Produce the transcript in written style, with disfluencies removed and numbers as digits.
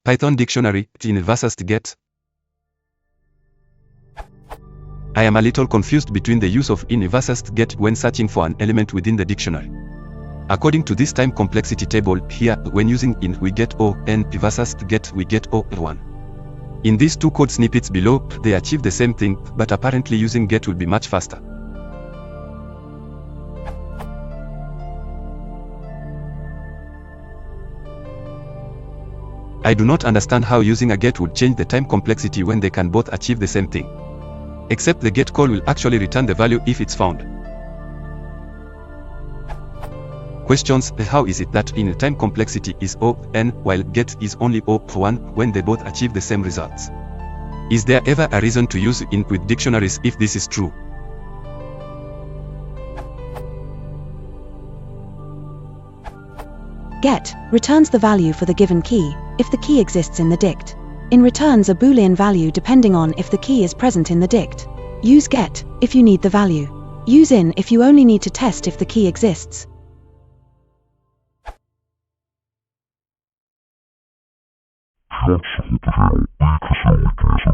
Python dictionary, in versus get. I am a little confused between the use of in versus get when searching for an element within the dictionary. According to this time complexity table here, when using in we get O, n versus get we get O1. In these two code snippets below, they achieve the same thing, but apparently using get will be much faster. I do not understand how using a get would change the time complexity when they can both achieve the same thing. Except the get call will actually return the value if it's found. Questions: how is it that in time complexity is O, n, while get is only O1 when they both achieve the same results? Is there ever a reason to use in with dictionaries if this is true? Get returns the value for the given key, if the key exists in the dict. In returns a Boolean value depending on if the key is present in the dict. Use get if you need the value. Use in if you only need to test if the key exists. Świat się dopiero ukaże,